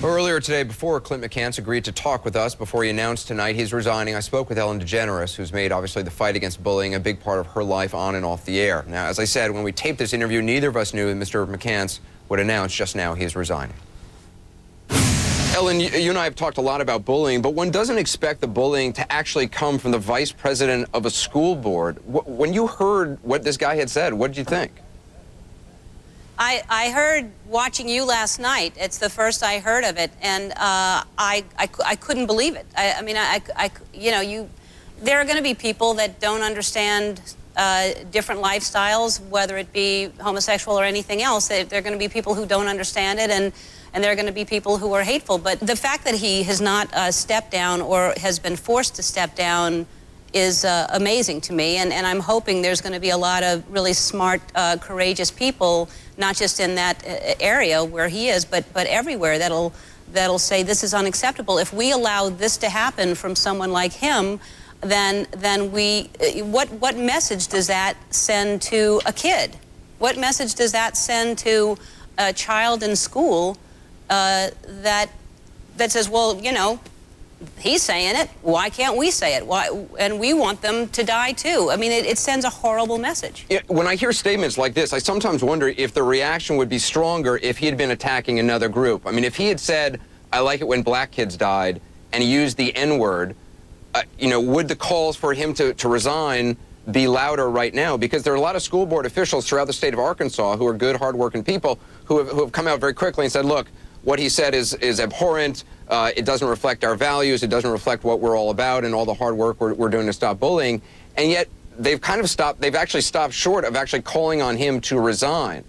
Earlier today, before Clint McCance agreed to talk with us, before he announced tonight he's resigning, I spoke with Ellen DeGeneres, who's made, obviously, the fight against bullying a big part of her life on and off the air. Now, as I said, when we taped this interview, neither of us knew that Mr. McCance would announce just now he's resigning. Ellen, you and I have talked a lot about bullying, but one doesn't expect the bullying to actually come from the vice president of a school board. When you heard what this guy had said, what did you think? I heard watching you last night. It's the first I heard of it, and I couldn't believe it. There are going to be people that don't understand different lifestyles, whether it be homosexual or anything else. There are going to be people who don't understand it, and there are going to be people who are hateful. But the fact that he has not stepped down or has been forced to step down is amazing to me, and I'm hoping there's going to be a lot of really smart, courageous people, not just in that area where he is, but everywhere, that'll say this is unacceptable. If we allow this to happen from someone like him, then what message does that send to a kid? What message does that send to a child in school that says, well, you know, he's saying it, why can't we say it? Why? And we want them to die too. I mean, it sends a horrible message. Yeah, when I hear statements like this, I sometimes wonder if the reaction would be stronger if he had been attacking another group. I mean, if he had said, I like it when black kids died, and he used the N-word, would the calls for him to resign be louder right now? Because there are a lot of school board officials throughout the state of Arkansas who are good, hardworking people who have come out very quickly and said, look, what he said is abhorrent. It doesn't reflect our values. It doesn't reflect what we're all about and all the hard work we're doing to stop bullying. And yet they've kind of stopped. They've actually stopped short of actually calling on him to resign.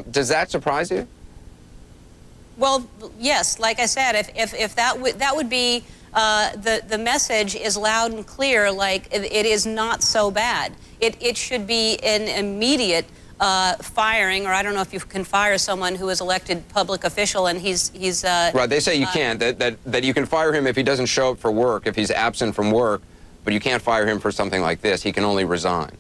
Does that surprise you? Well, yes. Like I said, if that would be the message is loud and clear. Like it is not so bad. It should be an immediate firing, or I don't know if you can fire someone who is elected public official and he's right. They say you can't. That you can fire him if he doesn't show up for work, if he's absent from work, but you can't fire him for something like this. He can only resign.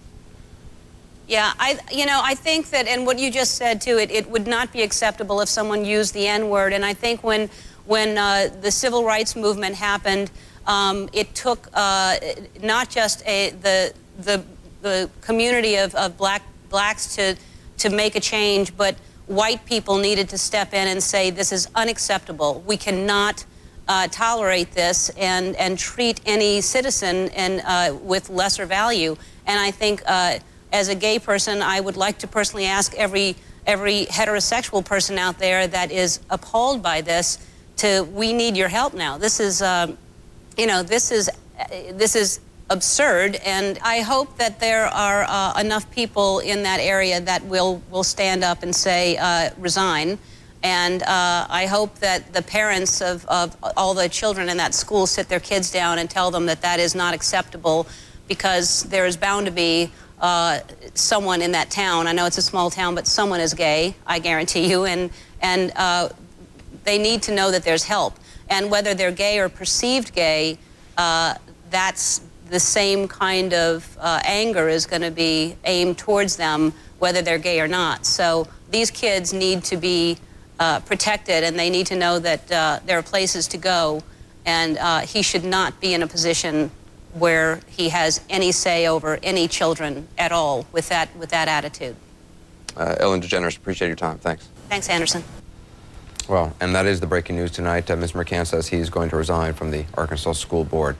Yeah, I think that, and what you just said too, it would not be acceptable if someone used the N-word. And I think when the civil rights movement happened, it took not just the community of blacks to make a change, but white people needed to step in and say this is unacceptable. We cannot tolerate this and treat any citizen with lesser value. And I think as a gay person, I would like to personally ask every heterosexual person out there that is appalled by this we need your help now. This is this is absurd, and I hope that there are enough people in that area that will stand up and say resign. And I hope that the parents of all the children in that school sit their kids down and tell them that that is not acceptable, because there is bound to be someone in that town. I know it's a small town, but someone is gay, I guarantee you, and they need to know that there's help. And whether they're gay or perceived gay, that's the same kind of anger is going to be aimed towards them, whether they're gay or not. So these kids need to be protected, and they need to know that there are places to go, and he should not be in a position where he has any say over any children at all with that attitude. Ellen DeGeneres, appreciate your time. Thanks. Thanks, Anderson. Well, and that is the breaking news tonight. Mr. McCance says he's going to resign from the Arkansas School Board.